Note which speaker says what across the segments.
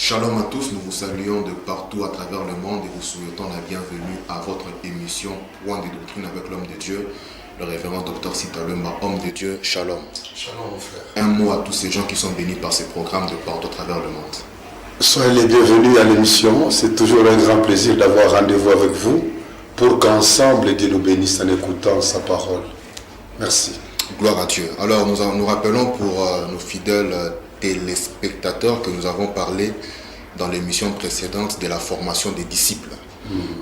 Speaker 1: Shalom à tous, nous vous saluons de partout à travers le monde et vous souhaitons la bienvenue à votre émission Point de doctrine avec l'homme de Dieu, le révérend Dr Sitalema, homme de Dieu. Shalom.
Speaker 2: Shalom mon frère.
Speaker 1: Un mot à tous ces gens qui sont bénis par ces programmes de partout à travers le monde.
Speaker 2: Soyez les bienvenus à l'émission, c'est toujours un grand plaisir d'avoir rendez-vous avec vous pour qu'ensemble Dieu nous bénisse en écoutant sa parole. Merci.
Speaker 1: Gloire à Dieu. Alors nous rappelons pour nos fidèles téléspectateurs que nous avons parlé dans l'émission précédente de la formation des disciples.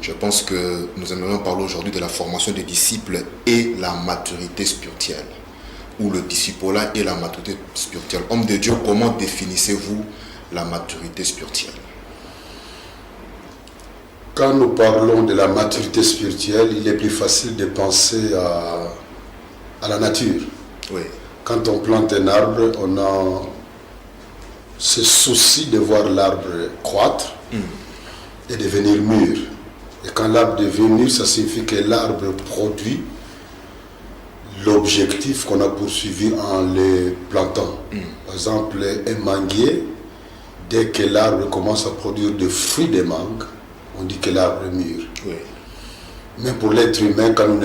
Speaker 1: Je pense que nous aimerions parler aujourd'hui de la formation des disciples et la maturité spirituelle, ou le discipolat et la maturité spirituelle. Homme de Dieu, comment définissez-vous la maturité spirituelle?
Speaker 2: Quand nous parlons de la maturité spirituelle, il est plus facile de penser à la nature.
Speaker 1: Oui.
Speaker 2: Quand on plante un arbre, on a ce souci de voir l'arbre croître et devenir mûr. Et quand l'arbre devient mûr, ça signifie que l'arbre produit l'objectif qu'on a poursuivi en le plantant. Par exemple, un manguier, dès que l'arbre commence à produire des fruits de mangue, on dit que l'arbre est mûr.
Speaker 1: Oui.
Speaker 2: Mais pour l'être humain, quand nous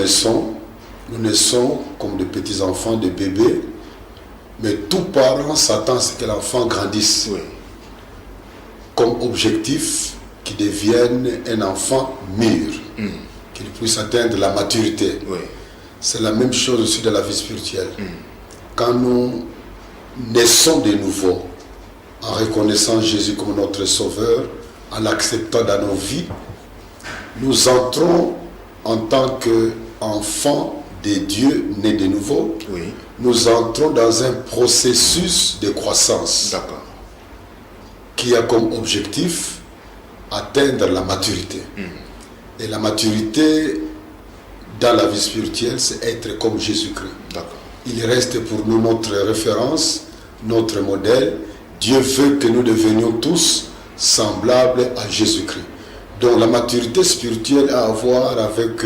Speaker 2: naissons comme des petits-enfants, des bébés, mais tout parent s'attend à ce que l'enfant grandisse.
Speaker 1: Oui.
Speaker 2: Comme objectif qu'il devienne un enfant mûr, qu'il puisse atteindre la maturité.
Speaker 1: Oui.
Speaker 2: C'est la même chose aussi dans la vie spirituelle. Quand nous naissons de nouveau, en reconnaissant Jésus comme notre sauveur, en l'acceptant dans nos vies, nous entrons en tant qu'enfants de Dieu nés de nouveau.
Speaker 1: Oui.
Speaker 2: Nous entrons dans un processus de croissance.
Speaker 1: D'accord.
Speaker 2: Qui a comme objectif atteindre la maturité. Et la maturité dans la vie spirituelle, c'est être comme Jésus-Christ.
Speaker 1: D'accord.
Speaker 2: Il reste pour nous notre référence, notre modèle. Dieu veut que nous devenions tous semblables à Jésus-Christ. Donc la maturité spirituelle a à voir avec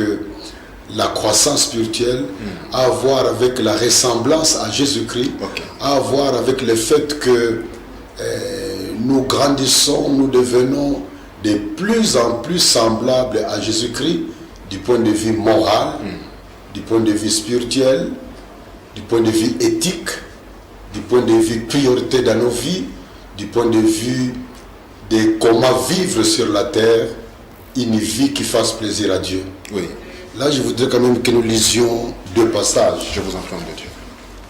Speaker 2: la croissance spirituelle, a à voir avec la ressemblance à Jésus-Christ, a à voir avec le fait que nous grandissons, nous devenons de plus en plus semblables à Jésus-Christ du point de vue moral, du point de vue spirituel, du point de vue éthique, du point de vue priorité dans nos vies, du point de vue de comment vivre sur la terre une vie qui fasse plaisir à Dieu.
Speaker 1: Oui.
Speaker 2: Là, je voudrais quand même que nous lisions deux passages.
Speaker 1: Je vous en prie, homme de Dieu.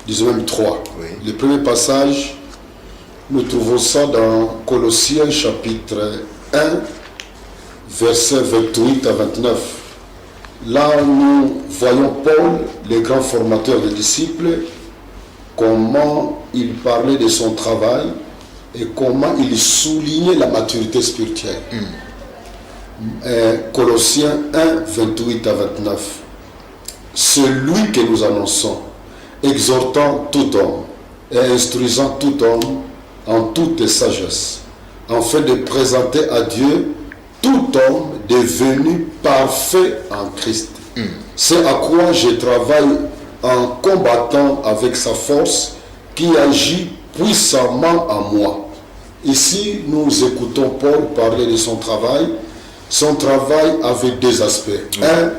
Speaker 2: Disons même trois.
Speaker 1: Oui.
Speaker 2: Le premier passage, nous trouvons ça dans Colossiens chapitre 1, versets 28 à 29. Là, nous voyons Paul, le grand formateur des disciples, comment il parlait de son travail et comment il soulignait la maturité spirituelle. Colossiens 1, 28 à 29. Celui que nous annonçons, exhortant tout homme et instruisant tout homme en toute sagesse, afin de présenter à Dieu tout homme devenu parfait en Christ. C'est à quoi je travaille en combattant avec sa force qui agit puissamment en moi. Ici, nous écoutons Paul parler de son travail. Son travail avait deux aspects. Un,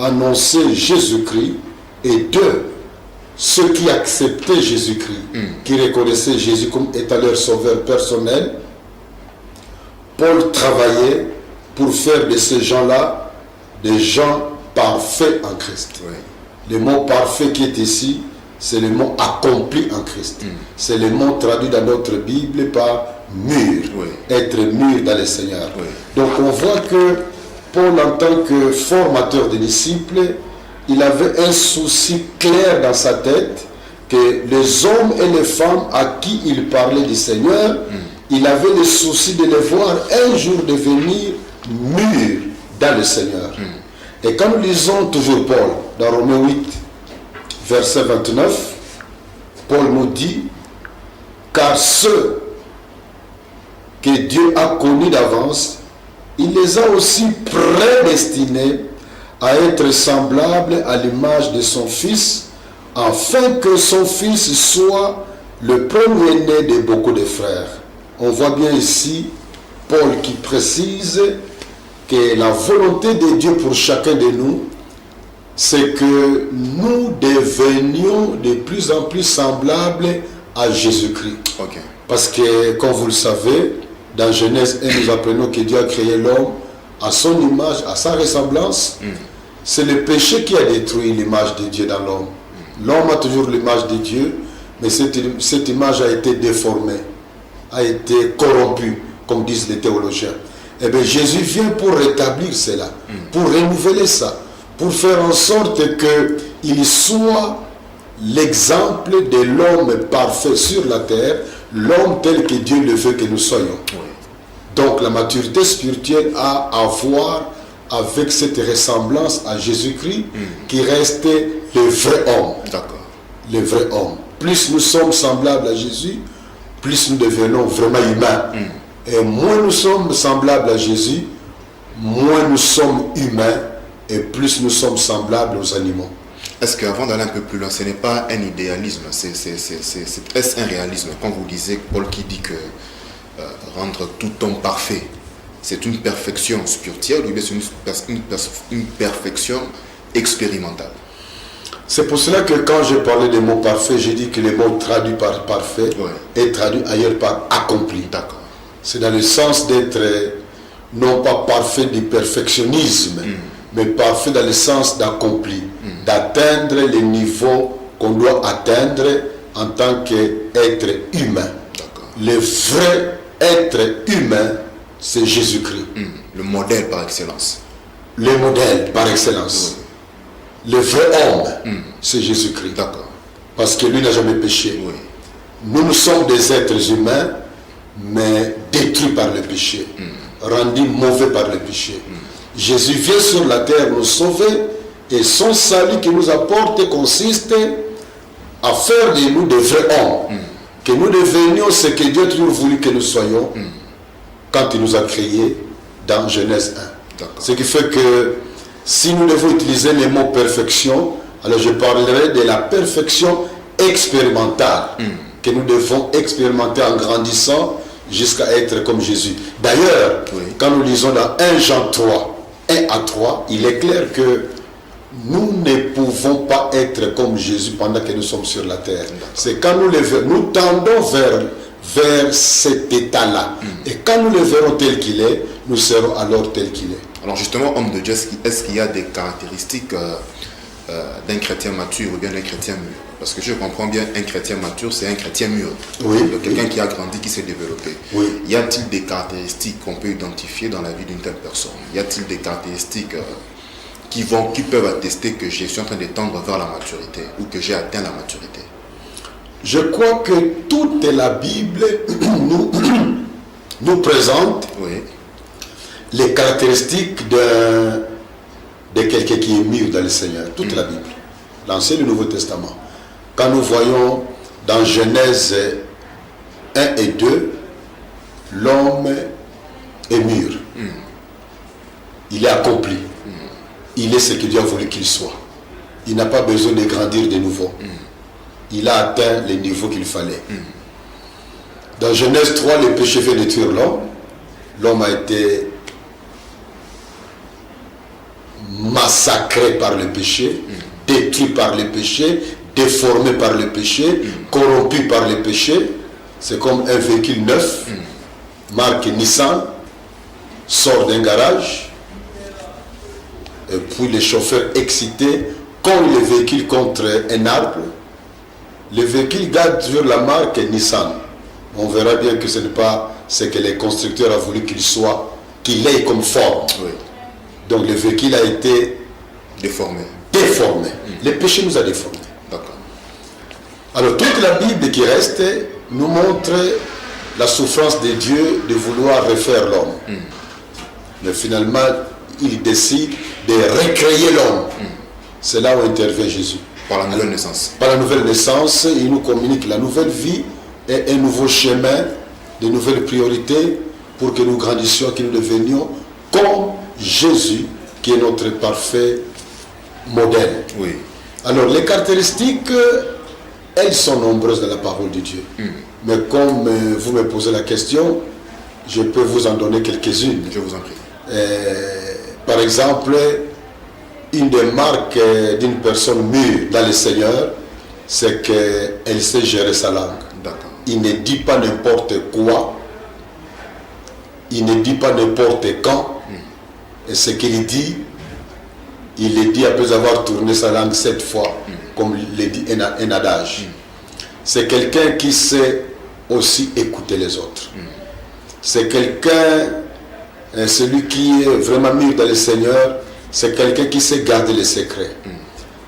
Speaker 2: annoncer Jésus-Christ, et deux, ceux qui acceptaient Jésus-Christ, qui reconnaissaient Jésus comme étant leur sauveur personnel. Paul travaillait pour faire de ces gens-là des gens parfaits en Christ.
Speaker 1: Oui.
Speaker 2: Le mot parfait qui est ici, c'est le mot accompli en Christ. C'est le mot traduit dans notre Bible par mûr, être mûr dans le Seigneur.
Speaker 1: Oui.
Speaker 2: Donc on voit que Paul, en tant que formateur des disciples, il avait un souci clair dans sa tête que les hommes et les femmes à qui il parlait du Seigneur, il avait le souci de les voir un jour devenir mûrs dans le Seigneur. Et quand nous lisons toujours Paul, dans Romains 8, verset 29, Paul nous dit, car ceux que Dieu a connus d'avance, il les a aussi prédestinés à être semblables à l'image de son Fils, afin que son Fils soit le premier-né de beaucoup de frères. On voit bien ici Paul qui précise que la volonté de Dieu pour chacun de nous, c'est que nous devenions de plus en plus semblables à Jésus-Christ.
Speaker 1: Ok.
Speaker 2: Parce que, comme vous le savez, dans Genèse 1, nous apprenons que Dieu a créé l'homme à son image, à sa ressemblance. C'est le péché qui a détruit l'image de Dieu dans l'homme. L'homme a toujours l'image de Dieu, mais cette image a été déformée, a été corrompue, comme disent les théologiens. Eh bien, Jésus vient pour rétablir cela, pour renouveler ça, pour faire en sorte qu'il soit l'exemple de l'homme parfait sur la terre, l'homme tel que Dieu le veut que nous soyons.
Speaker 1: Oui.
Speaker 2: Donc la maturité spirituelle a à voir avec cette ressemblance à Jésus-Christ qui reste le vrai homme.
Speaker 1: D'accord.
Speaker 2: Le vrai homme. Plus nous sommes semblables à Jésus, plus nous devenons vraiment humains. Et moins nous sommes semblables à Jésus, moins nous sommes humains et plus nous sommes semblables aux animaux.
Speaker 1: Est-ce qu'avant d'aller un peu plus loin, ce n'est pas un idéalisme, est-ce un réalisme? Quand vous lisez Paul qui dit que rendre tout homme parfait, c'est une perfection spirituelle ou bien c'est une perfection expérimentale?
Speaker 2: C'est pour cela que quand j'ai parlé des mots parfaits, j'ai dit que le mot traduit par parfait est traduit ailleurs par accompli.
Speaker 1: D'accord.
Speaker 2: C'est dans le sens d'être non pas parfait du perfectionnisme, mais parfait dans le sens d'accompli, d'atteindre les niveaux qu'on doit atteindre en tant qu'être humain. Le vrai être humain, c'est Jésus-Christ.
Speaker 1: Le modèle par excellence.
Speaker 2: Le modèle par excellence. Le vrai homme, c'est Jésus-Christ.
Speaker 1: D'accord.
Speaker 2: Parce que lui n'a jamais péché.
Speaker 1: Oui.
Speaker 2: Nous sommes des êtres humains, mais détruits par le péché, rendus mauvais par le péché. Jésus vient sur la terre nous sauver et son salut qui nous apporte consiste à faire de nous de vrais hommes. Que nous devenions ce que Dieu a toujours voulu que nous soyons quand il nous a créés dans Genèse 1. Ce qui fait que si nous devons utiliser le mot perfection, alors je parlerai de la perfection expérimentale que nous devons expérimenter en grandissant jusqu'à être comme Jésus. D'ailleurs, quand nous lisons dans 1 Jean 3, 1 à 3, il est clair que nous ne pouvons pas être comme Jésus pendant que nous sommes sur la terre. C'est quand nous tendons vers cet état-là. Et quand nous le verrons tel qu'il est, nous serons alors tel qu'il est.
Speaker 1: Alors justement, homme de Dieu, est-ce qu'il y a des caractéristiques d'un chrétien mature ou bien d'un chrétien mûr? Parce que je comprends bien, un chrétien mature, c'est un chrétien mûr. Quelqu'un qui a grandi, qui s'est développé. Y a-t-il des caractéristiques qu'on peut identifier dans la vie d'une telle personne? Y a-t-il des caractéristiques qui peuvent attester que je suis en train de tendre vers la maturité ou que j'ai atteint la maturité?
Speaker 2: Je crois que toute la Bible nous présente les caractéristiques de quelqu'un qui est mûr dans le Seigneur. Toute la Bible, l'Ancien et le Nouveau Testament. Quand nous voyons dans Genèse 1 et 2, l'homme est mûr. Il est accompli. Il est ce que Dieu a voulu qu'il soit. Il n'a pas besoin de grandir de nouveau. Il a atteint les niveaux qu'il fallait. Dans Genèse 3, le péché fait détruire l'homme. L'homme a été massacré par le péché, détruit par le péché, déformé par le péché, corrompu par le péché. C'est comme un véhicule neuf, marque Nissan, sort d'un garage, et puis le chauffeur excité colle le véhicule contre un arbre. Le véhicule garde toujours la marque Nissan. On verra bien que ce n'est pas ce que les constructeurs ont voulu qu'il soit, qu'il ait comme forme. Donc le véhicule a été déformé. Le péché nous a déformés. Alors toute la Bible qui reste nous montre la souffrance de Dieu de vouloir refaire l'homme. Mais finalement, il décide de recréer l'homme. C'est là où intervient Jésus.
Speaker 1: Par la nouvelle naissance.
Speaker 2: Par la nouvelle naissance, il nous communique la nouvelle vie et un nouveau chemin, de nouvelles priorités pour que nous grandissions, que nous devenions comme Jésus, qui est notre parfait modèle. Alors les caractéristiques, elles sont nombreuses dans la parole de Dieu. Mais comme vous me posez la question, Je peux vous en donner quelques-unes.
Speaker 1: Je vous en prie.
Speaker 2: Par exemple, une des marques d'une personne mûre dans le Seigneur, c'est qu'elle sait gérer sa langue.
Speaker 1: D'accord.
Speaker 2: Il ne dit pas n'importe quoi, il ne dit pas n'importe quand, et ce qu'il dit, il le dit après avoir tourné sa langue 7 fois, comme le dit un adage. C'est quelqu'un qui sait aussi écouter les autres. C'est quelqu'un, celui qui est vraiment mûr dans le Seigneur, c'est quelqu'un qui sait garder les secrets.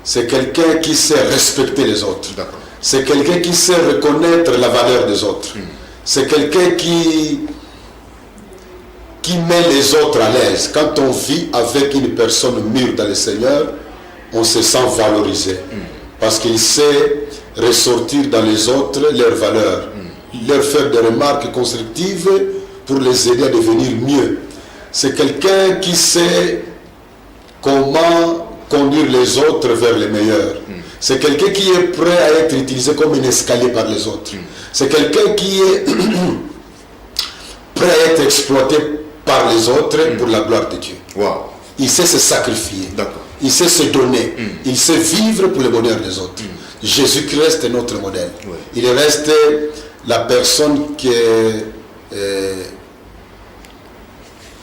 Speaker 2: C'est quelqu'un qui sait respecter les autres. C'est quelqu'un qui sait reconnaître la valeur des autres. C'est quelqu'un qui met les autres à l'aise. Quand on vit avec une personne mûre dans le Seigneur, on se sent valorisé. Parce qu'il sait ressortir dans les autres leurs valeurs. Leur faire des remarques constructives pour les aider à devenir mieux. C'est quelqu'un qui sait comment conduire les autres vers les meilleurs. C'est quelqu'un qui est prêt à être utilisé comme un escalier par les autres. C'est quelqu'un qui est prêt à être exploité par les autres pour la gloire de Dieu.
Speaker 1: Wow.
Speaker 2: Il sait se sacrifier.
Speaker 1: D'accord.
Speaker 2: Il sait se donner. Il sait vivre pour le bonheur des autres. Jésus-Christ est notre modèle.
Speaker 1: Oui.
Speaker 2: Il reste la personne qui est,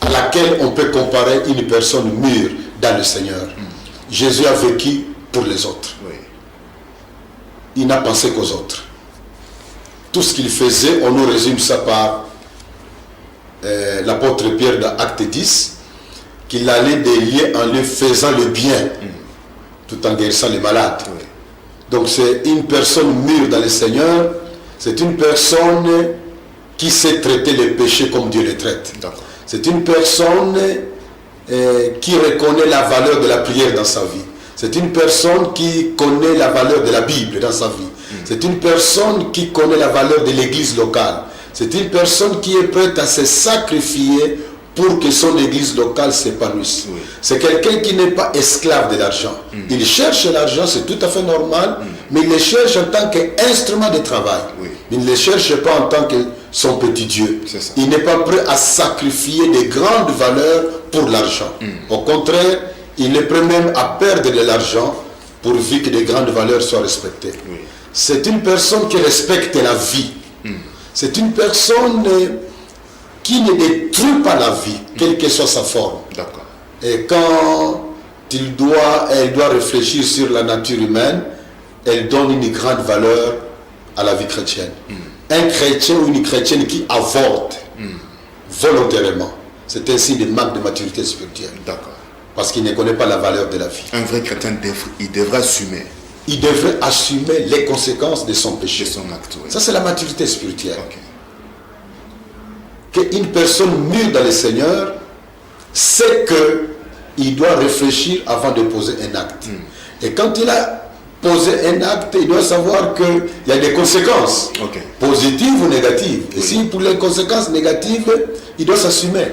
Speaker 2: à laquelle on peut comparer une personne mûre dans le Seigneur. Jésus a vécu pour les autres.
Speaker 1: Oui.
Speaker 2: Il n'a pensé qu'aux autres. Tout ce qu'il faisait, on nous résume ça par l'apôtre Pierre dans Acte 10, qu'il allait délier en lui faisant le bien, tout en guérissant les malades.
Speaker 1: Oui.
Speaker 2: Donc c'est une personne mûre dans le Seigneur, c'est une personne qui sait traiter les péchés comme Dieu les traite. C'est une personne qui reconnaît la valeur de la prière dans sa vie. C'est une personne qui connaît la valeur de la Bible dans sa vie. C'est une personne qui connaît la valeur de l'église locale. C'est une personne qui est prête à se sacrifier pour que son église locale s'épanouisse. Oui. C'est quelqu'un qui n'est pas esclave de l'argent. Il cherche l'argent, c'est tout à fait normal, mais il le cherche en tant qu'instrument de travail. Oui. Il ne le cherche pas en tant que son petit Dieu. Il n'est pas prêt à sacrifier des grandes valeurs pour l'argent. Au contraire, il est prêt même à perdre de l'argent pourvu que des grandes valeurs soient respectées. Oui. C'est une personne qui respecte la vie. C'est une personne qui ne détruit pas la vie, quelle que soit sa forme. Et quand elle doit réfléchir sur la nature humaine, elle donne une grande valeur à la vie chrétienne. Un chrétien ou une chrétienne qui avorte volontairement, c'est un signe de manque de maturité spirituelle. Parce qu'il ne connaît pas la valeur de la vie.
Speaker 1: Un vrai chrétien, il devrait assumer.
Speaker 2: Il devrait assumer les conséquences de son péché.
Speaker 1: De son acte, oui.
Speaker 2: Ça, c'est la maturité spirituelle. Qu'une personne mûre dans le Seigneur sait qu'il doit réfléchir avant de poser un acte. Et quand il a posé un acte, il doit savoir qu'il y a des conséquences, positives ou négatives. Et si pour les conséquences négatives, il doit s'assumer.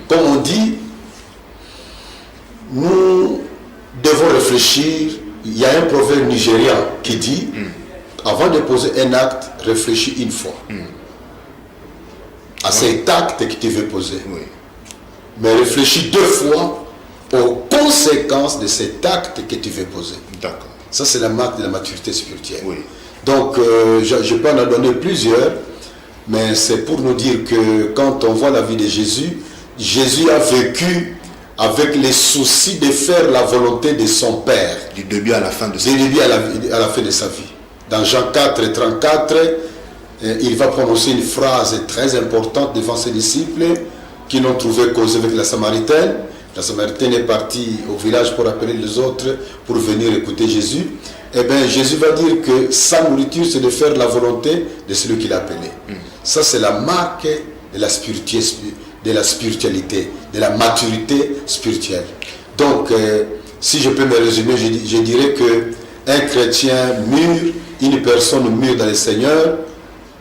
Speaker 2: Comme on dit, nous devons réfléchir. Il y a un proverbe nigérian qui dit, avant de poser un acte, réfléchis une fois. À cet acte que tu veux poser. Mais réfléchis 2 fois aux conséquences de cet acte que tu veux poser. Ça, c'est la marque de la maturité spirituelle. Donc, je peux en donner plusieurs, mais c'est pour nous dire que quand on voit la vie de Jésus, Jésus a vécu avec les soucis de faire la volonté de son Père.
Speaker 1: Du début à la fin de sa
Speaker 2: vie. Du début à la fin de sa vie. Dans Jean 4, 34, il va prononcer une phrase très importante devant ses disciples qui l'ont trouvé causer avec la Samaritaine. La Samaritaine est partie au village pour appeler les autres pour venir écouter Jésus. Eh bien, Jésus va dire que sa nourriture, c'est de faire la volonté de celui qu'il a appelé. Ça, c'est la marque de la spiritualité, de la maturité spirituelle. Donc, si je peux me résumer, je dirais qu'un chrétien mûr, une personne mûre dans le Seigneur,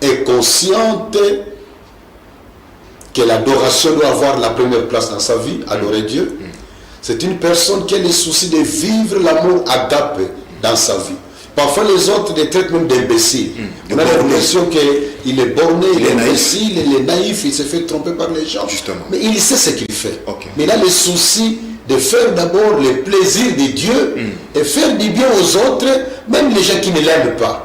Speaker 2: est consciente que l'adoration doit avoir la première place dans sa vie, adorer Dieu. C'est une personne qui a le souci de vivre l'amour agape dans sa vie. Parfois les autres les traitent même d'imbéciles. On a l'impression que il est borné, il est imbécile, il est naïf, il se fait tromper par les gens.
Speaker 1: Justement.
Speaker 2: Mais il sait ce qu'il fait.
Speaker 1: Okay.
Speaker 2: Mais il a le souci de faire d'abord le plaisir de Dieu et faire du bien aux autres, même les gens qui ne l'aiment pas.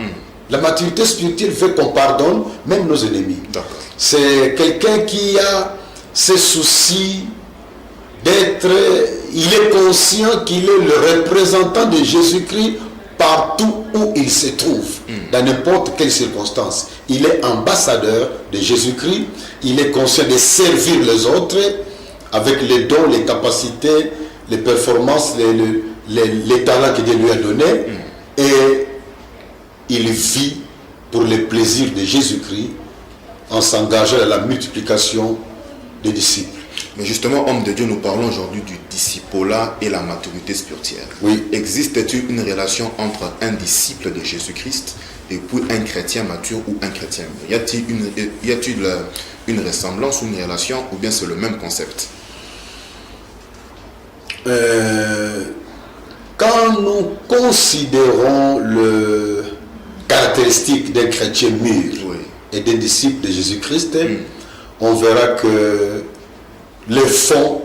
Speaker 2: La maturité spirituelle veut qu'on pardonne même nos ennemis. C'est quelqu'un qui a ce souci d'être, il est conscient qu'il est le représentant de Jésus-Christ partout où il se trouve, dans n'importe quelle circonstance. Il est ambassadeur de Jésus-Christ, il est conscient de servir les autres avec les dons, les capacités, les performances, les talents que Dieu lui a donnés, et il vit pour le plaisir de Jésus-Christ en s'engageant à la multiplication des disciples.
Speaker 1: Mais justement, homme de Dieu, nous parlons aujourd'hui du discipolat et la maturité spirituelle.
Speaker 2: Oui.
Speaker 1: Existe-t-il une relation entre un disciple de Jésus-Christ et puis un chrétien mature ou un chrétien mûr? Y a-t-il une ressemblance ou une relation, ou bien c'est le même concept?
Speaker 2: Quand nous considérons le caractéristique d'un chrétien mûr et des disciples de Jésus-Christ, on verra que les fonds,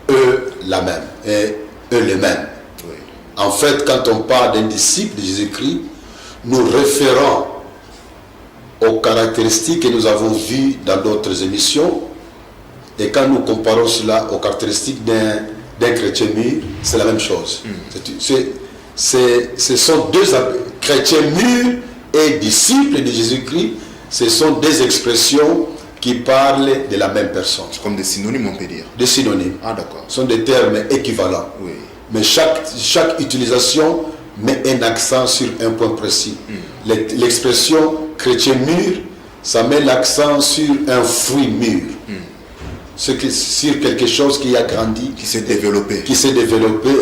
Speaker 2: eux, la même, et eux les mêmes.
Speaker 1: Oui.
Speaker 2: En fait, quand on parle d'un disciple de Jésus-Christ, nous référons aux caractéristiques que nous avons vues dans d'autres émissions, et quand nous comparons cela aux caractéristiques d'un chrétien mûr, c'est la même chose. Ce sont deux chrétiens mûrs et disciples de Jésus-Christ, ce sont des expressions qui parlent de la même personne.
Speaker 1: C'est comme des synonymes, on peut dire.
Speaker 2: Des synonymes.
Speaker 1: Ah, d'accord.
Speaker 2: Ce sont des termes équivalents.
Speaker 1: Oui.
Speaker 2: Mais chaque utilisation met un accent sur un point précis. L'expression chrétien mûr, ça met l'accent sur un fruit mûr. Sur quelque chose qui a grandi,
Speaker 1: qui s'est développé,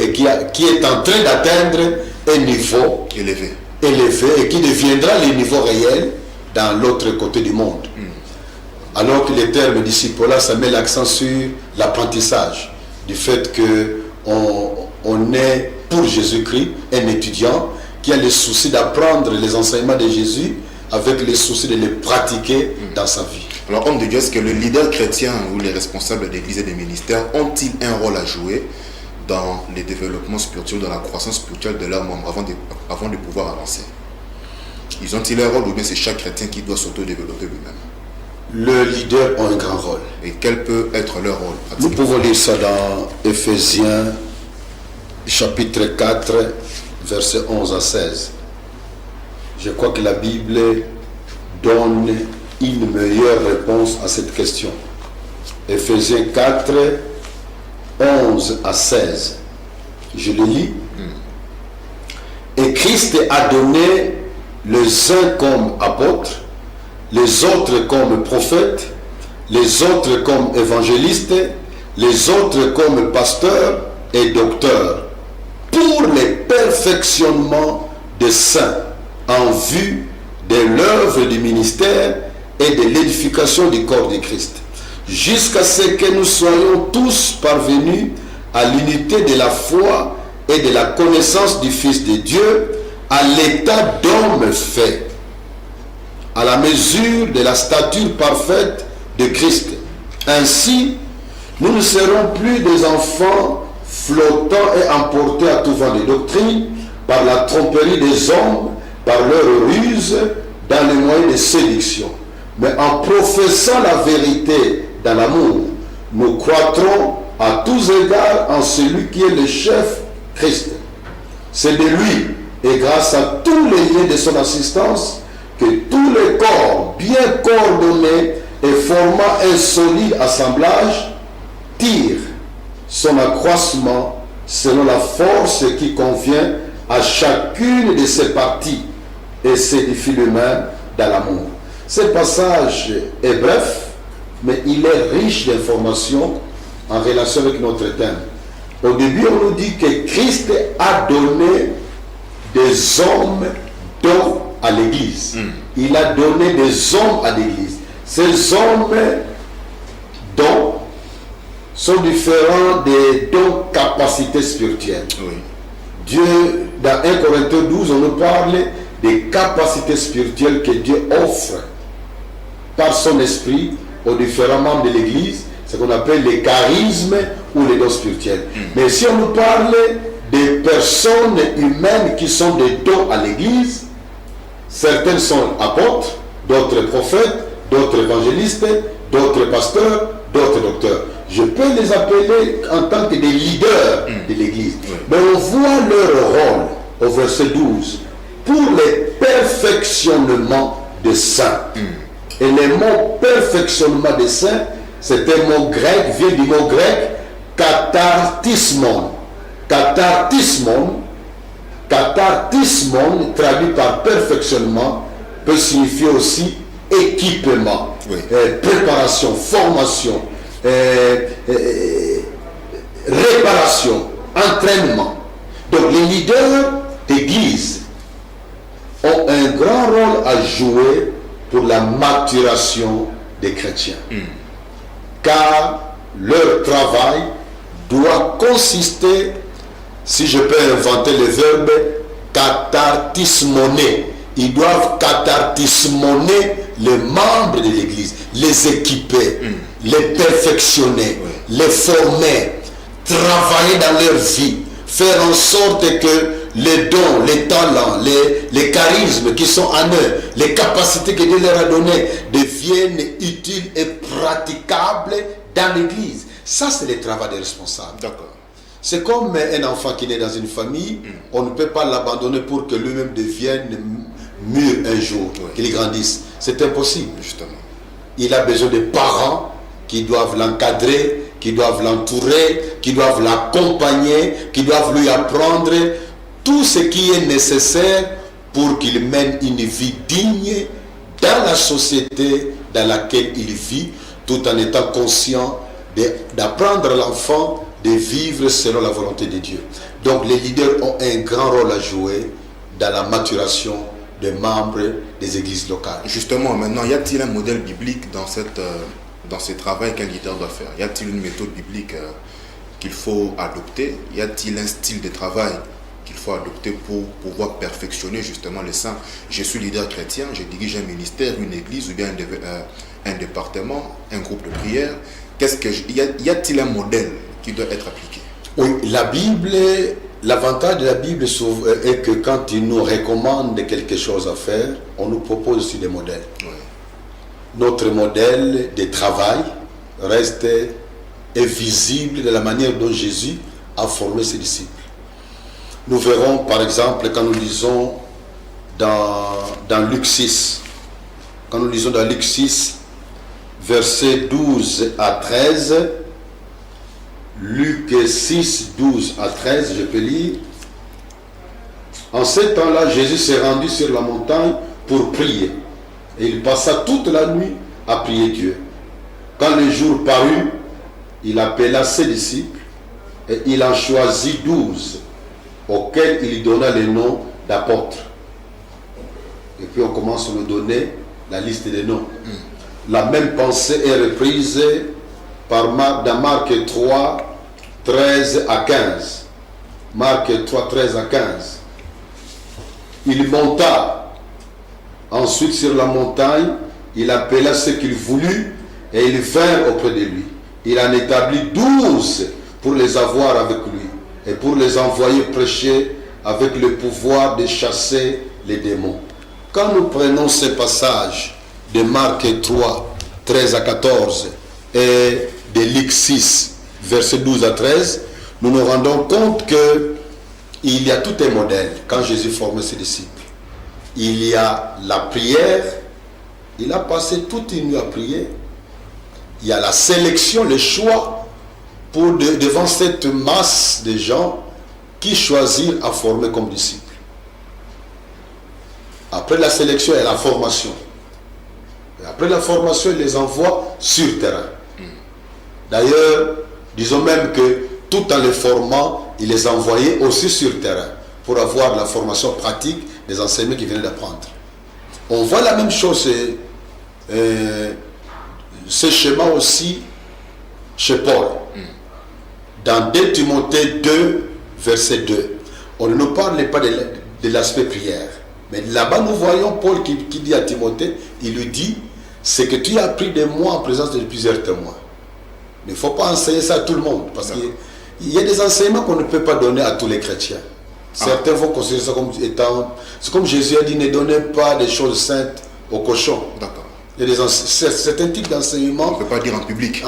Speaker 2: et qui est en train d'atteindre un niveau
Speaker 1: élevé
Speaker 2: et qui deviendra le niveau réel dans l'autre côté du monde. Alors que le terme discipolat, ça met l'accent sur l'apprentissage, du fait qu'on est pour Jésus-Christ un étudiant qui a le souci d'apprendre les enseignements de Jésus avec le souci de les pratiquer dans sa vie.
Speaker 1: Alors, homme de Dieu, est-ce que le leader chrétien ou les responsables d'église et des ministères ont-ils un rôle à jouer dans le développement spirituel, dans la croissance spirituelle de leurs membres avant de pouvoir avancer? Ils ont-ils un rôle, ou bien c'est chaque chrétien qui doit s'auto-développer lui-même?
Speaker 2: Le leader a un grand rôle.
Speaker 1: Et quel peut être leur rôle?
Speaker 2: Nous pouvons lire ça dans Éphésiens chapitre 4, versets 11 à 16. Je crois que la Bible donne une meilleure réponse à cette question. Éphésiens 4, 11 à 16. Je le lis. Et Christ a donné les uns comme apôtres, les autres comme prophètes, les autres comme évangélistes, les autres comme pasteurs et docteurs, pour le perfectionnement des saints, en vue de l'œuvre du ministère et de l'édification du corps de Christ, jusqu'à ce que nous soyons tous parvenus à l'unité de la foi et de la connaissance du Fils de Dieu, à l'état d'homme fait, à la mesure de la stature parfaite de Christ. Ainsi, nous ne serons plus des enfants flottants et emportés à tout vent de doctrine par la tromperie des hommes, par leur ruse, dans les moyens de séduction. Mais en professant la vérité dans l'amour, nous croîtrons à tous égards en celui qui est le chef, Christ. C'est de lui et grâce à tous les liens de son assistance que tous les corps bien coordonnés et formant un solide assemblage tirent son accroissement selon la force qui convient à chacune de ses parties et s'édifie lui-même dans l'amour. Ce passage est bref, mais il est riche d'informations en relation avec notre thème. Au début, on nous dit que Christ a donné des hommes dons à l'Église. Il a donné des hommes à l'Église. Ces hommes dons sont différents des dons capacités spirituelles.
Speaker 1: Oui.
Speaker 2: Dieu, dans 1 Corinthiens 12, on nous parle des capacités spirituelles que Dieu offre par son esprit aux différents membres de l'Église, ce qu'on appelle les charismes ou les dons spirituels. Mais si on nous parle des personnes humaines qui sont des dons à l'Église, certaines sont apôtres, d'autres prophètes, d'autres évangélistes, d'autres pasteurs, d'autres docteurs. Je peux les appeler en tant que des leaders de l'Église. Mais on voit leur rôle au verset 12 pour le perfectionnement des saints. Et le mot perfectionnement des saints, c'est un mot grec, vient du mot grec kathartismon. Kathartismon, traduit par perfectionnement, peut signifier aussi équipement, préparation, formation, réparation, entraînement. Donc les leaders d'église ont un grand rôle à jouer pour la maturation des chrétiens. Car leur travail doit consister, si je peux inventer le verbe, kathartismoner. Ils doivent kathartismoner les membres de l'Église, les équiper, les perfectionner, les former, travailler dans leur vie, faire en sorte que les dons, les talents, les charismes qui sont en eux, les capacités que Dieu leur a données deviennent utiles et praticables dans l'Église. Ça, c'est le travail des responsables.
Speaker 1: D'accord.
Speaker 2: C'est comme un enfant qui naît dans une famille, on ne peut pas l'abandonner pour que lui-même devienne mûr un jour, qu'il grandisse. C'est impossible.
Speaker 1: Justement.
Speaker 2: Il a besoin de parents qui doivent l'encadrer, qui doivent l'entourer, qui doivent l'accompagner, qui doivent lui apprendre tout ce qui est nécessaire pour qu'il mène une vie digne dans la société dans laquelle il vit, tout en étant conscient d'apprendre à l'enfant de vivre selon la volonté de Dieu. Donc les leaders ont un grand rôle à jouer dans la maturation des membres des églises locales.
Speaker 1: Justement, maintenant, y a-t-il un modèle biblique dans ce travail qu'un leader doit faire? Y a-t-il une méthode biblique qu'il faut adopter? Y a-t-il un style de travail qu'il faut adopter pour pouvoir perfectionner justement les saints? Je suis leader chrétien, je dirige un ministère, une église ou bien un département, un groupe de prière. Y a-t-il un modèle qui doit être appliqué?
Speaker 2: Oui, la Bible, l'avantage de la Bible est que quand il nous recommande quelque chose à faire, on nous propose aussi des modèles. Oui. Notre modèle de travail reste visible de la manière dont Jésus a formé ses disciples. Nous verrons par exemple quand nous lisons dans Luc 6, quand nous lisons dans Luc 6, versets 12 à 13, Luc 6, 12 à 13, je peux lire. En ce temps-là, Jésus s'est rendu sur la montagne pour prier. Et il passa toute la nuit à prier Dieu. Quand le jour parut, il appela ses disciples et il en choisit 12, auxquels il donna le nom d'apôtres. Et puis on commence à nous donner la liste des noms. La même pensée est reprise dans Marc 3, 13 à 15. Marc 3, 13 à 15. Il monta ensuite sur la montagne, il appela ceux qu'il voulut et ils vinrent auprès de lui. Il en établit 12 pour les avoir avec lui et pour les envoyer prêcher avec le pouvoir de chasser les démons. Quand nous prenons ces passages de Marc 3, 13 à 14 et de Luc 6, versets 12 à 13, nous nous rendons compte qu'il y a tout un modèle quand Jésus formait ses disciples. Il y a la prière, il a passé toute une nuit à prier. Il y a la sélection, le choix devant cette masse de gens qui choisirent à former comme disciples. Après la sélection, il y a la formation. Et après la formation, il les envoie sur terrain. D'ailleurs, disons même que tout en les formant, il les envoyait aussi sur terrain pour avoir la formation pratique des enseignements qu'ils venaient d'apprendre. On voit la même chose, ce schéma aussi chez Paul. Dans 2 Timothée 2, verset 2, on ne nous parle pas de l'aspect prière. Mais là-bas, nous voyons Paul qui dit à Timothée, il lui dit, c'est que tu as appris de moi en présence de plusieurs témoins. Il ne faut pas enseigner ça à tout le monde, parce qu'il y a des enseignements qu'on ne peut pas donner à tous les chrétiens. Certains vont considérer ça comme étant... C'est comme Jésus a dit, ne donnez pas des choses saintes aux cochons.
Speaker 1: D'accord.
Speaker 2: Il y a certains types d'enseignements...
Speaker 1: On ne peut pas dire en public.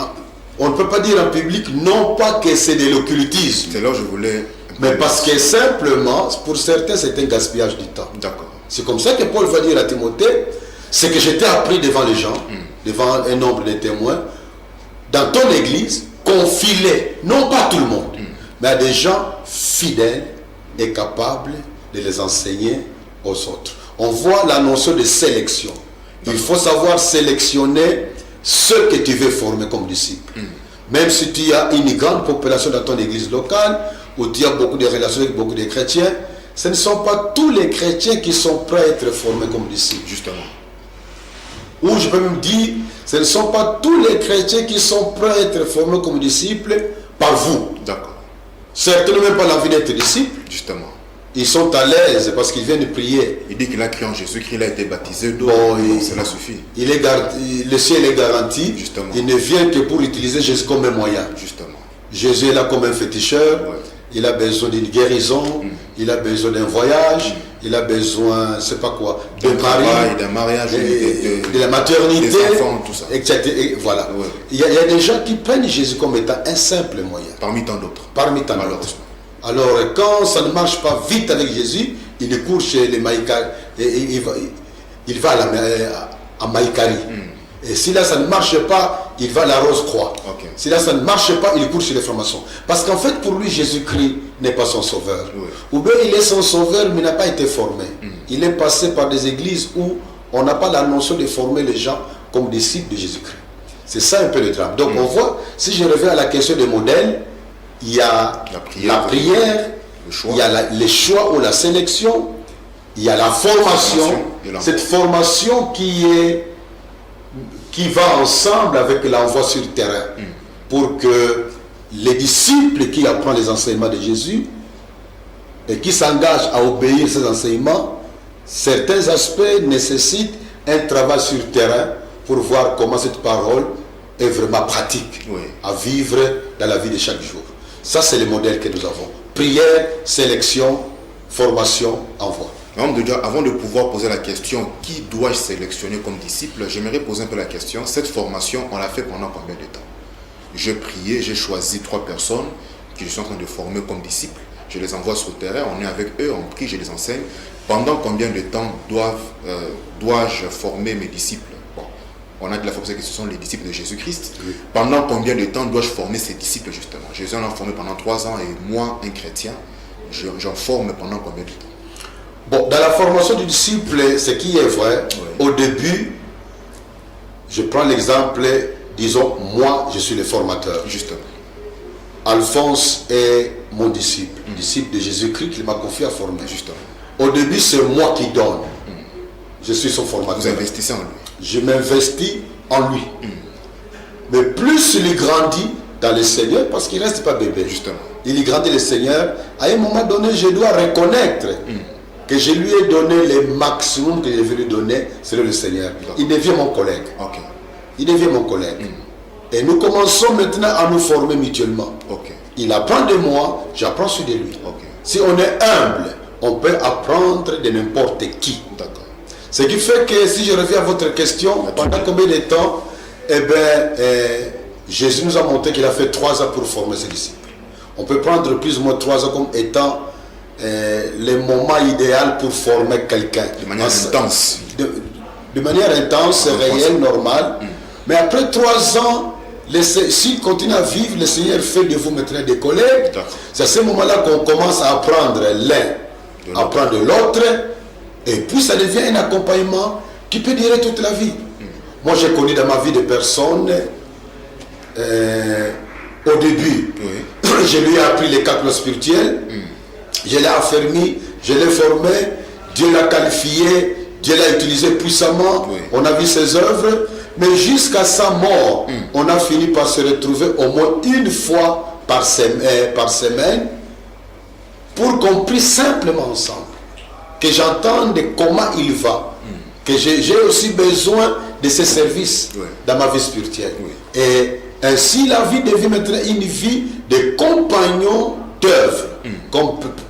Speaker 2: On ne peut pas dire en public, non pas que c'est de l'occultisme.
Speaker 1: C'est là où je voulais...
Speaker 2: Mais parce que simplement, pour certains, c'est un gaspillage du temps.
Speaker 1: D'accord.
Speaker 2: C'est comme ça que Paul va dire à Timothée, c'est que je t'ai appris devant les gens, devant un nombre de témoins, dans ton église, confie-les, non pas tout le monde, mais à des gens fidèles et capables de les enseigner aux autres. On voit la notion de sélection. Il faut savoir sélectionner ceux que tu veux former comme disciples. Même si tu as une grande population dans ton église locale, où tu as beaucoup de relations avec beaucoup de chrétiens, ce ne sont pas tous les chrétiens qui sont prêts à être formés comme disciples.
Speaker 1: Justement.
Speaker 2: Ou je peux même dire, ce ne sont pas tous les chrétiens qui sont prêts à être formés comme disciples par vous.
Speaker 1: D'accord.
Speaker 2: Certains n'ont même pas l'envie d'être disciples.
Speaker 1: Justement.
Speaker 2: Ils sont à l'aise parce qu'ils viennent prier.
Speaker 1: Il dit qu'il a cru en Jésus, qu'il a été baptisé d'eau.
Speaker 2: Bon,
Speaker 1: cela suffit.
Speaker 2: Le ciel est garanti.
Speaker 1: Justement.
Speaker 2: Il ne vient que pour utiliser Jésus comme un moyen.
Speaker 1: Justement.
Speaker 2: Jésus est là comme un féticheur.
Speaker 1: Ouais.
Speaker 2: Il a besoin d'une guérison. Il a besoin d'un voyage. Il a besoin, je ne sais pas quoi, d'un mari,
Speaker 1: d'un mariage,
Speaker 2: de la maternité,
Speaker 1: des enfants, tout ça.
Speaker 2: Etc. Et voilà.
Speaker 1: Ouais.
Speaker 2: Il y a des gens qui prennent Jésus comme étant un simple moyen.
Speaker 1: Parmi tant d'autres.
Speaker 2: Parmi tant d'autres. Alors, quand ça ne marche pas vite avec Jésus, il court chez les Maïkari. Il va à Maïkari. Et si là, ça ne marche pas, il va à la Rose-Croix.
Speaker 1: Okay.
Speaker 2: Si là, ça ne marche pas, il court chez les francs-maçons. Parce qu'en fait, pour lui, Jésus-Christ n'est pas son sauveur.
Speaker 1: Oui.
Speaker 2: Ou bien il est son sauveur, mais n'a pas été formé. Il est passé par des églises où on n'a pas la notion de former les gens comme disciples de Jésus-Christ. C'est ça un peu le drame. Donc on voit, si je reviens à la question des modèles, il y a la prière, il y a les choix ou la sélection, il y a la formation. Cette formation qui va ensemble avec l'envoi sur le terrain pour que les disciples qui apprennent les enseignements de Jésus et qui s'engagent à obéir ces enseignements, certains aspects nécessitent un travail sur le terrain pour voir comment cette parole est vraiment pratique à vivre dans la vie de chaque jour. Ça, c'est le modèle que nous avons. Prière, sélection, formation, envoi.
Speaker 1: Homme de Dieu, avant de pouvoir poser la question qui dois-je sélectionner comme disciple, j'aimerais poser un peu la question, cette formation, on l'a fait pendant combien de temps? J'ai prié, j'ai choisi 3 personnes que je suis en train de former comme disciples. Je les envoie sur le terrain, on est avec eux, on prie, je les enseigne. Pendant combien de temps dois-je former mes disciples? Bon, on a de la formation que ce sont les disciples de Jésus-Christ. Oui. Pendant combien de temps dois-je former ces disciples justement? Jésus en a formé pendant 3 ans et moi, un chrétien, j'en forme pendant combien de temps?
Speaker 2: Bon, dans la formation du disciple, ce qui est vrai, au début, je prends l'exemple, disons, moi, je suis le formateur.
Speaker 1: Justement.
Speaker 2: Alphonse est mon disciple, disciple de Jésus-Christ qu'il m'a confié à former.
Speaker 1: Justement.
Speaker 2: Au début, c'est moi qui donne. Je suis son formateur.
Speaker 1: Vous investissez en lui.
Speaker 2: Je m'investis en lui. Mais plus il grandit dans le Seigneur, parce qu'il ne reste pas bébé.
Speaker 1: Justement.
Speaker 2: Il grandit le Seigneur. À un moment donné, je dois reconnaître que je lui ai donné le maximum que je vais lui donner, c'est le Seigneur. Il devient mon collègue.
Speaker 1: Okay.
Speaker 2: Il devient mon collègue. Et nous commençons maintenant à nous former mutuellement.
Speaker 1: Okay.
Speaker 2: Il apprend de moi, j'apprends sur de lui.
Speaker 1: Okay.
Speaker 2: Si on est humble, on peut apprendre de n'importe qui.
Speaker 1: D'accord.
Speaker 2: Ce qui fait que, si je reviens à votre question, pendant combien de temps, Jésus nous a montré qu'il a fait 3 ans pour former ses disciples. On peut prendre plus ou moins 3 ans comme étant le moment idéal pour former quelqu'un.
Speaker 1: De manière intense.
Speaker 2: De manière intense, réelle, normale. Mais après 3 ans, s'il continue à vivre, le Seigneur fait de vous maintenant des collègues. C'est à ce moment-là qu'on commence à apprendre l'un, apprendre de l'autre. Et puis ça devient un accompagnement qui peut durer toute la vie. Moi, j'ai connu dans ma vie des personnes, au début, je lui ai appris les 4 lois spirituelles. Je l'ai affermi, je l'ai formé, Dieu l'a qualifié, Dieu l'a utilisé puissamment, on a vu ses œuvres, mais jusqu'à sa mort, on a fini par se retrouver au moins une fois par semaine pour qu'on prie simplement ensemble, que j'entende comment il va, que j'ai aussi besoin de ces services
Speaker 1: Oui.
Speaker 2: dans ma vie spirituelle.
Speaker 1: Oui.
Speaker 2: Et ainsi, la vie devient maintenant une vie de compagnon d'œuvre,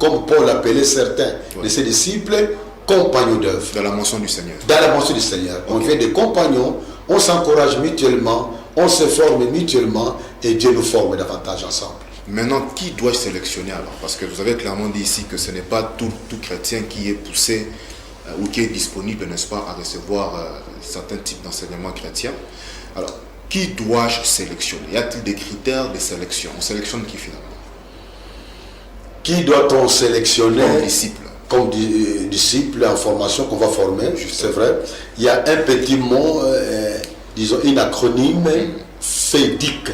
Speaker 2: comme Paul appelait certains de ses disciples, compagnons d'œuvre.
Speaker 1: Dans la mention du Seigneur.
Speaker 2: Dans la mention du Seigneur. On devient des compagnons, on s'encourage mutuellement, on se forme mutuellement et Dieu nous forme davantage ensemble.
Speaker 1: Maintenant, qui dois-je sélectionner alors? Parce que vous avez clairement dit ici que ce n'est pas tout chrétien qui est poussé ou qui est disponible, n'est-ce pas, à recevoir certains types d'enseignements chrétiens. Alors, qui dois-je sélectionner? Y a-t-il des critères de sélection? On sélectionne qui finalement?
Speaker 2: Qui doit-on sélectionner
Speaker 1: Comme disciple.
Speaker 2: Comme disciple en formation qu'on va former, c'est vrai. Il y a un petit mot, disons une acronyme, FEDIC.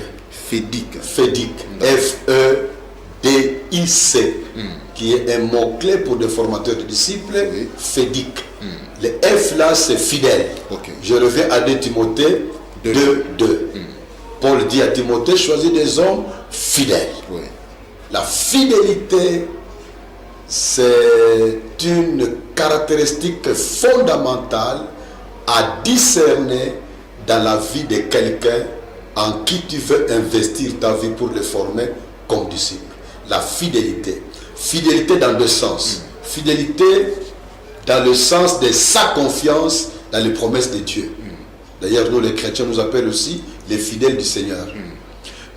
Speaker 2: FEDIC. F-E-D-I-C. Qui est un mot-clé pour des formateurs de disciples.
Speaker 1: Oui.
Speaker 2: FEDIC. Le F là, c'est fidèle.
Speaker 1: Okay.
Speaker 2: Je reviens à 2 Timothée 2. Paul dit à Timothée, choisis des hommes fidèles.
Speaker 1: Oui.
Speaker 2: La fidélité, c'est une caractéristique fondamentale à discerner dans la vie de quelqu'un en qui tu veux investir ta vie pour le former comme disciple. La fidélité. Fidélité dans 2 sens. Fidélité dans le sens de sa confiance dans les promesses de Dieu. D'ailleurs, nous les chrétiens nous appellent aussi les fidèles du Seigneur.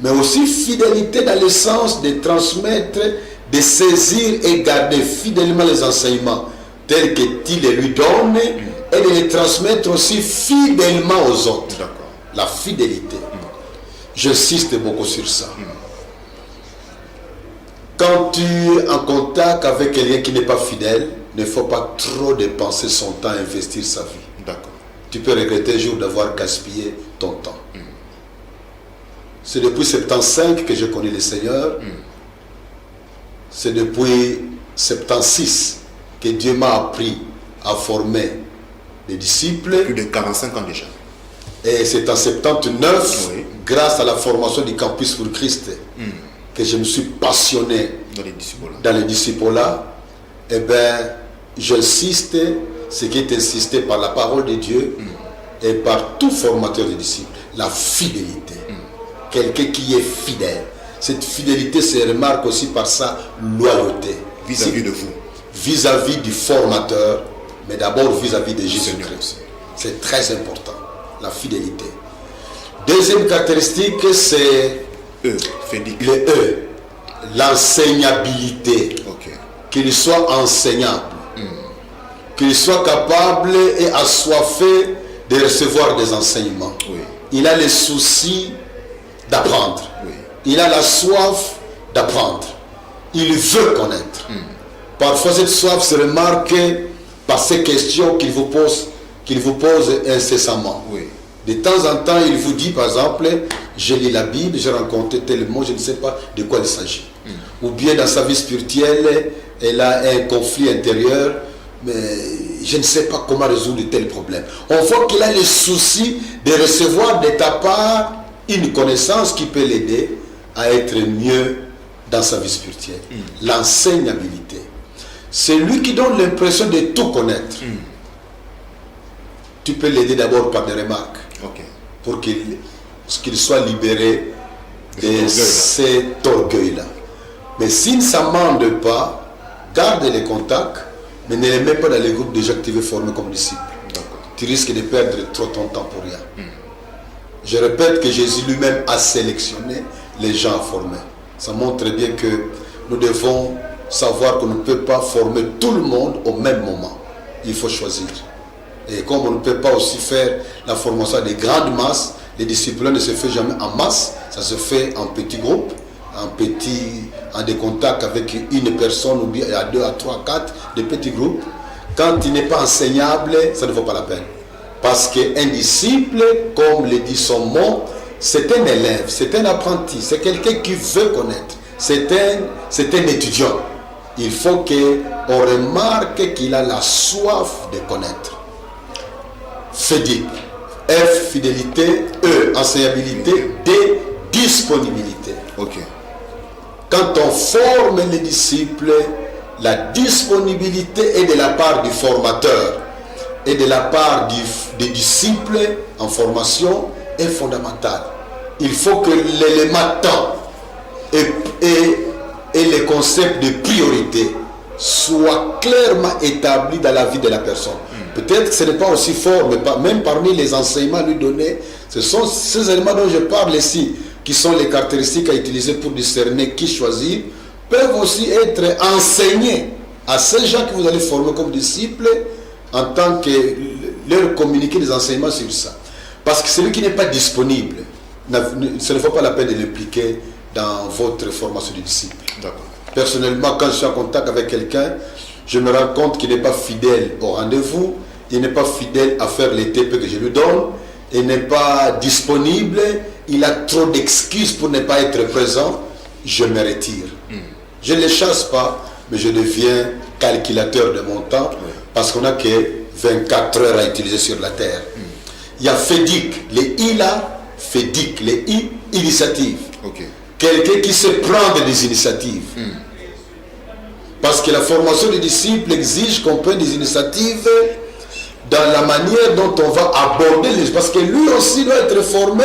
Speaker 2: Mais aussi fidélité dans le sens de transmettre, de saisir et garder fidèlement les enseignements tels qu'il les lui donne et de les transmettre aussi fidèlement aux autres. La fidélité. J'insiste beaucoup sur ça. Quand tu es en contact avec quelqu'un qui n'est pas fidèle, il ne faut pas trop dépenser son temps à investir sa vie.
Speaker 1: D'accord.
Speaker 2: Tu peux regretter un jour d'avoir gaspillé ton temps. C'est depuis 75 que je connais le Seigneur. C'est depuis 76 que Dieu m'a appris à former des disciples.
Speaker 1: Plus de 45 ans déjà.
Speaker 2: Et c'est en 79,
Speaker 1: Oui.
Speaker 2: grâce à la formation du Campus pour Christ, que je me suis passionné
Speaker 1: Dans les disciples.
Speaker 2: dans les disciples-là. Eh bien, j'insiste, ce qui est insisté par la parole de Dieu et par tout formateur de disciples, la fidélité. Quelqu'un qui est fidèle. Cette fidélité se remarque aussi par sa loyauté.
Speaker 1: Vis-à-vis de vous.
Speaker 2: Vis-à-vis du formateur, mais d'abord vis-à-vis de Jésus-Christ. C'est très important, la fidélité. Deuxième caractéristique, c'est
Speaker 1: FEDIC.
Speaker 2: le E, l'enseignabilité.
Speaker 1: Ok.
Speaker 2: Qu'il soit enseignable, qu'il soit capable et assoiffé de recevoir des enseignements.
Speaker 1: Oui.
Speaker 2: Il a le souci d'apprendre.
Speaker 1: Oui.
Speaker 2: Il a la soif d'apprendre. Il veut connaître. Parfois cette soif se remarque par ces questions qu'il vous pose incessamment.
Speaker 1: Oui.
Speaker 2: De temps en temps, il vous dit, par exemple, j'ai lu la Bible, j'ai rencontré tel mot, je ne sais pas de quoi il s'agit. Ou bien dans sa vie spirituelle, elle a un conflit intérieur, mais je ne sais pas comment résoudre tel problème. On voit qu'il a le souci de recevoir de ta part une connaissance qui peut l'aider à être mieux dans sa vie spirituelle. L'enseignabilité. C'est lui qui donne l'impression de tout connaître. Tu peux l'aider d'abord par des remarques.
Speaker 1: Ok.
Speaker 2: Pour qu'il soit libéré de cet orgueil-là. Mais s'il ne s'amende pas, garde les contacts, mais ne les mets pas dans les groupes déjà que tu veux former comme disciple. Tu risques de perdre trop ton temps pour rien. Je répète que Jésus lui-même a sélectionné les gens à former. Ça montre bien que nous devons savoir qu'on ne peut pas former tout le monde au même moment. Il faut choisir. Et comme on ne peut pas aussi faire la formation des grandes masses, les disciplines ne se fait jamais en masse, ça se fait en petits groupes, en des contacts avec une personne ou bien à 2, à 3, à 4, des petits groupes. Quand il n'est pas enseignable, ça ne vaut pas la peine. Parce qu'un disciple, comme le dit son mot, c'est un élève, c'est un apprenti, c'est quelqu'un qui veut connaître, c'est un étudiant. Il faut qu'on remarque qu'il a la soif de connaître. FEDIC, F, fidélité, E, enseignabilité, D, disponibilité.
Speaker 1: Ok.
Speaker 2: Quand on forme les disciples, la disponibilité est de la part du formateur. et de la part des disciples en formation est fondamentale. Il faut que l'élément temps et les concepts de priorité soient clairement établis dans la vie de la personne. Peut-être que ce n'est pas aussi fort, mais même parmi les enseignements lui donnés, ce sont ces éléments dont je parle ici, qui sont les caractéristiques à utiliser pour discerner qui choisir, peuvent aussi être enseignés à ces gens que vous allez former comme disciples, en tant que leur communiquer des enseignements sur ça. Parce que celui qui n'est pas disponible, ce ne vaut pas la peine de l'impliquer dans votre formation de disciple. Personnellement, quand je suis en contact avec quelqu'un, je me rends compte qu'il n'est pas fidèle au rendez-vous, il n'est pas fidèle à faire les TP que je lui donne, il n'est pas disponible, il a trop d'excuses pour ne pas être présent, je me retire. Je ne les chasse pas, mais je deviens calculateur de mon temps, parce qu'on n'a que 24 heures à utiliser sur la terre. Il y a FEDIC, les I là, FEDIC, les I, initiative. Quelqu'un qui se prend des initiatives. Parce que la formation des disciples exige qu'on prenne des initiatives dans la manière dont on va aborder les... Parce que lui aussi doit être formé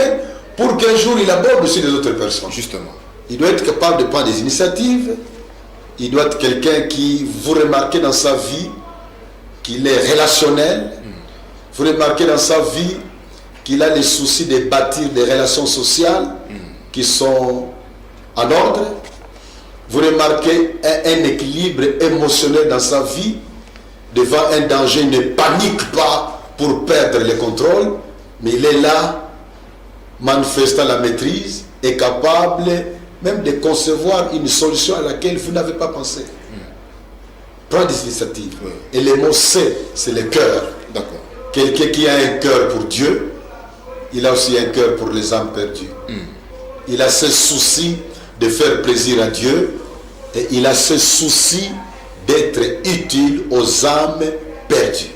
Speaker 2: pour qu'un jour il aborde aussi les autres personnes.
Speaker 1: Justement.
Speaker 2: Il doit être capable de prendre des initiatives. Il doit être quelqu'un qui, vous remarquez dans sa vie, qu'il est relationnel. Vous remarquez dans sa vie qu'il a les soucis de bâtir des relations sociales qui sont en ordre. Vous remarquez un équilibre émotionnel dans sa vie. Devant un danger, il ne panique pas pour perdre le contrôle, mais il est là, manifestant la maîtrise, et capable même de concevoir une solution à laquelle vous n'avez pas pensé. Prends des initiatives. Et le mot C, c'est le cœur. Quelqu'un qui a un cœur pour Dieu, il a aussi un cœur pour les âmes perdues. Il a ce souci de faire plaisir à Dieu, et il a ce souci d'être utile aux âmes perdues.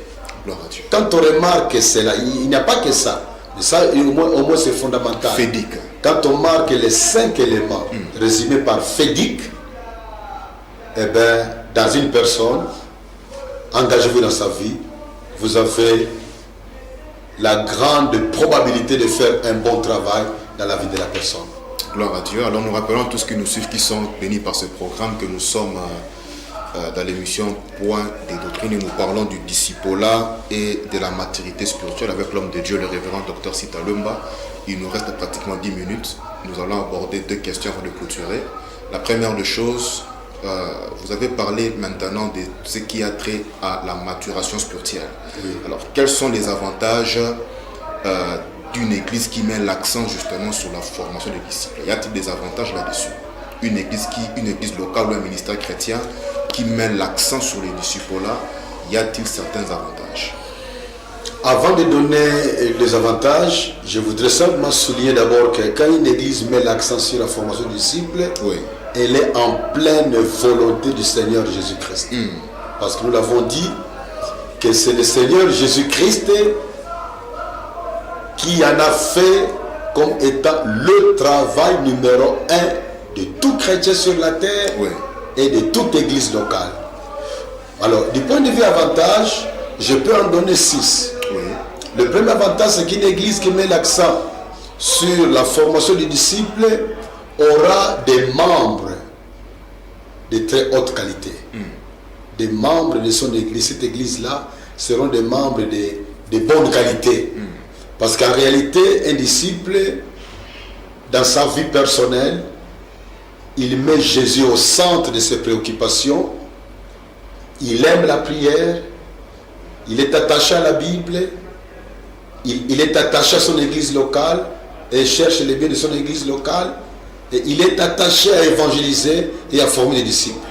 Speaker 2: Quand on remarque cela, il n'y a pas que ça. Mais ça, au moins c'est fondamental.
Speaker 1: FEDIC.
Speaker 2: Quand on marque les 5 éléments résumés par FEDIC, eh bien, dans une personne, engagez-vous dans sa vie, vous avez la grande probabilité de faire un bon travail dans la vie de la personne.
Speaker 1: Gloire à Dieu. Alors nous rappelons tous qui nous suivent, qui sont bénis par ce programme, que nous sommes dans l'émission Point des doctrines et nous parlons du discipolat et de la maturité spirituelle avec l'homme de Dieu, le révérend Dr Sita Lumba. Il nous reste pratiquement 10 minutes. Nous allons aborder 2 questions avant de clôturer. La première des choses, vous avez parlé maintenant de ce qui a trait à la maturation spirituelle. Alors, quels sont les avantages d'une église qui met l'accent justement sur la formation des disciples? Y a-t-il des avantages là-dessus? Une église locale ou un ministère chrétien qui met l'accent sur les disciples-là, y a-t-il certains avantages?
Speaker 2: Avant de donner les avantages, je voudrais simplement souligner d'abord que quand une église met l'accent sur la formation des disciples, elle est en pleine volonté du Seigneur Jésus-Christ. Parce que nous l'avons dit, que c'est le Seigneur Jésus-Christ qui en a fait comme étant le travail numéro 1 de tout chrétien sur la terre et de toute église locale. Alors, du point de vue avantage, je peux en donner 6. Le premier avantage, c'est qu'une église qui met l'accent sur la formation des disciples aura des membres de très haute qualité. Des membres de son église. Cette église-là seront des membres de bonne qualité. Parce qu'en réalité, un disciple, dans sa vie personnelle, il met Jésus au centre de ses préoccupations. Il aime la prière. Il est attaché à la Bible. Il est attaché à son église locale et cherche les biens de son église locale. Et il est attaché à évangéliser et à former des disciples.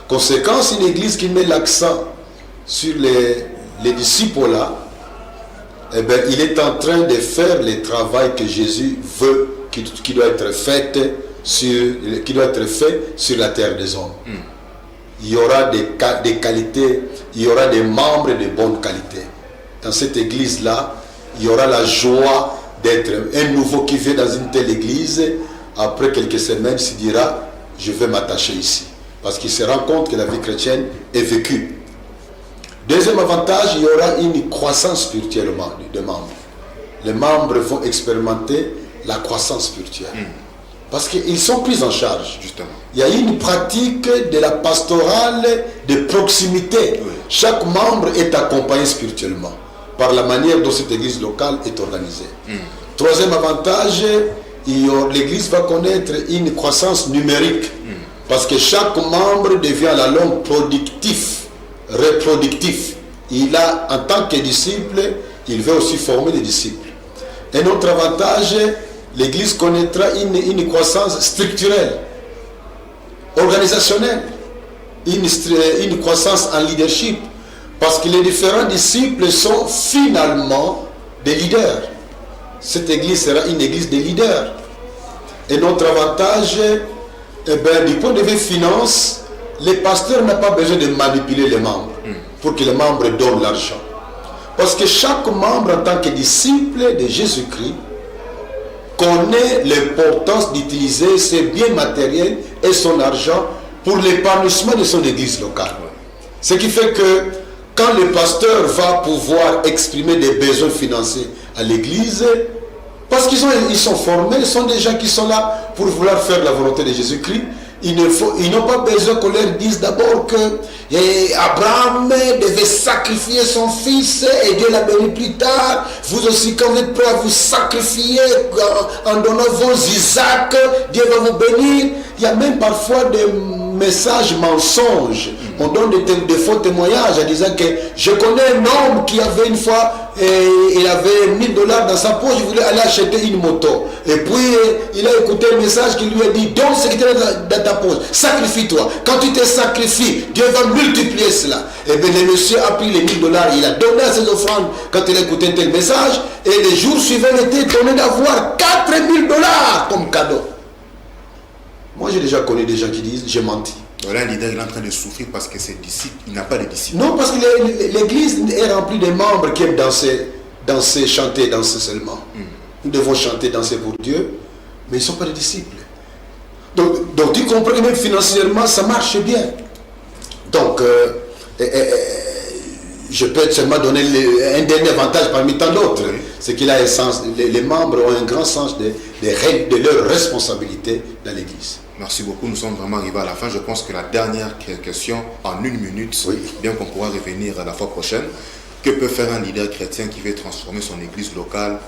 Speaker 2: Conséquence, une église qui met l'accent sur les disciples là, eh bien, il est en train de faire le travail que Jésus veut, qui doit être fait sur la terre des hommes. Il y aura des qualités, il y aura des membres de bonne qualité. Dans cette église-là, il y aura la joie d'être un nouveau qui vient dans une telle église. Après quelques semaines, il se dira, je vais m'attacher ici. Parce qu'il se rend compte que la vie chrétienne est vécue. Deuxième avantage, il y aura une croissance spirituelle des membres. Les membres vont expérimenter la croissance spirituelle. Parce qu'ils sont pris en charge.
Speaker 1: Justement.
Speaker 2: Il y a une pratique de la pastorale de proximité.
Speaker 1: Oui.
Speaker 2: Chaque membre est accompagné spirituellement par la manière dont cette église locale est organisée. Troisième avantage, l'église va connaître une croissance numérique. Parce que chaque membre devient à la longue productif, reproductif. Il a, en tant que disciple, il veut aussi former des disciples. Un autre avantage, l'église connaîtra une croissance structurelle, organisationnelle, une croissance en leadership. Parce que les différents disciples sont finalement des leaders. Cette église sera une église de leaders. Et notre avantage, du point de vue finance, le pasteur n'a pas besoin de manipuler les membres pour que les membres donnent l'argent. Parce que chaque membre en tant que disciple de Jésus-Christ connaît l'importance d'utiliser ses biens matériels et son argent pour l'épanouissement de son église locale. Ce qui fait que quand le pasteur va pouvoir exprimer des besoins financiers à l'église, parce qu'ils sont formés, ils sont des gens qui sont là pour vouloir faire la volonté de Jésus-Christ. Ils n'ont pas besoin qu'on leur dise d'abord que Abraham devait sacrifier son fils et Dieu l'a béni plus tard. Vous aussi, quand vous êtes prêts à vous sacrifier en donnant vos Isaac, Dieu va vous bénir. Il y a même parfois des messages mensonges. On donne des faux témoignages en disant que je connais un homme qui avait une fois, il avait $1000 dans sa poche, il voulait aller acheter une moto. Et puis il a écouté un message qui lui a dit, donne ce qui était dans ta poche, sacrifie-toi. Quand tu te sacrifies, Dieu va multiplier cela. Et bien le monsieur a pris les $1000, il a donné à ses offrandes quand il a écouté un tel message. Et les jours suivants, il était étonné d'avoir $4000 comme cadeau. Moi j'ai déjà connu des gens qui disent, j'ai menti.
Speaker 1: Voilà, un leader il est en train de souffrir parce que ses disciples, il n'a pas de disciples.
Speaker 2: Non, parce que l'église est remplie de membres qui aiment danser, chanter, danser seulement. Nous devons chanter, danser pour Dieu, mais ils ne sont pas des disciples. Donc tu comprends que même financièrement, ça marche bien. Donc, je peux seulement donner un dernier avantage parmi tant d'autres. Oui. C'est qu'il a un sens, les membres ont un grand sens de leur responsabilité dans l'église.
Speaker 1: Merci beaucoup, nous sommes vraiment arrivés à la fin. Je pense que la dernière question, en 1 minute, oui, bien qu'on pourra revenir la fois prochaine, que peut faire un leader chrétien qui veut transformer son église locale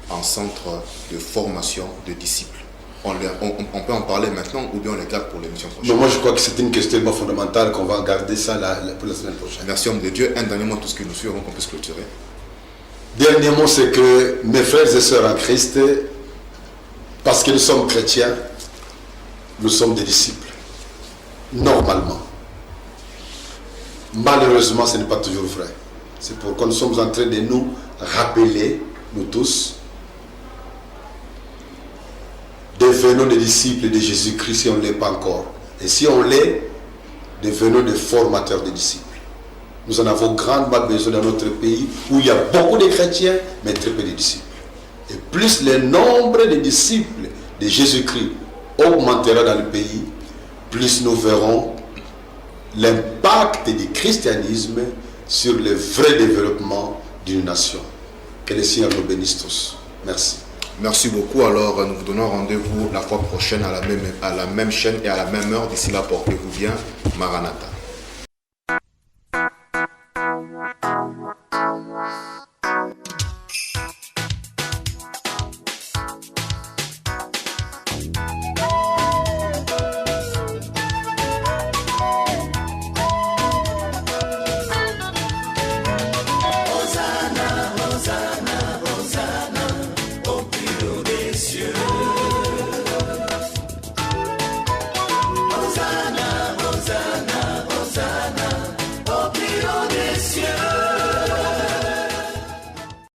Speaker 1: en centre de formation de disciples? On peut en parler maintenant ou bien on les garde pour l'émission prochaine?
Speaker 2: Non, moi je crois que c'est une question fondamentale qu'on va garder ça pour la semaine prochaine.
Speaker 1: Merci homme de Dieu. Un dernier mot, tout ce que nous suivons, qu'on puisse clôturer.
Speaker 2: Dernier mot, c'est que mes frères et sœurs en Christ, parce que nous sommes chrétiens, nous sommes des disciples, normalement. Malheureusement, ce n'est pas toujours vrai. C'est pourquoi nous sommes en train de nous rappeler, nous tous, devenons des disciples de Jésus-Christ si on ne l'est pas encore. Et si on l'est, devenons des formateurs de disciples. Nous en avons grandement besoin dans notre pays où il y a beaucoup de chrétiens, mais très peu de disciples. Et plus le nombre de disciples de Jésus-Christ augmentera dans le pays, plus nous verrons l'impact du christianisme sur le vrai développement d'une nation. Que le Seigneur nous bénisse tous. Merci.
Speaker 1: Merci beaucoup. Alors, nous vous donnons rendez-vous la fois prochaine à la même chaîne et à la même heure. D'ici là, portez-vous bien. Maranatha.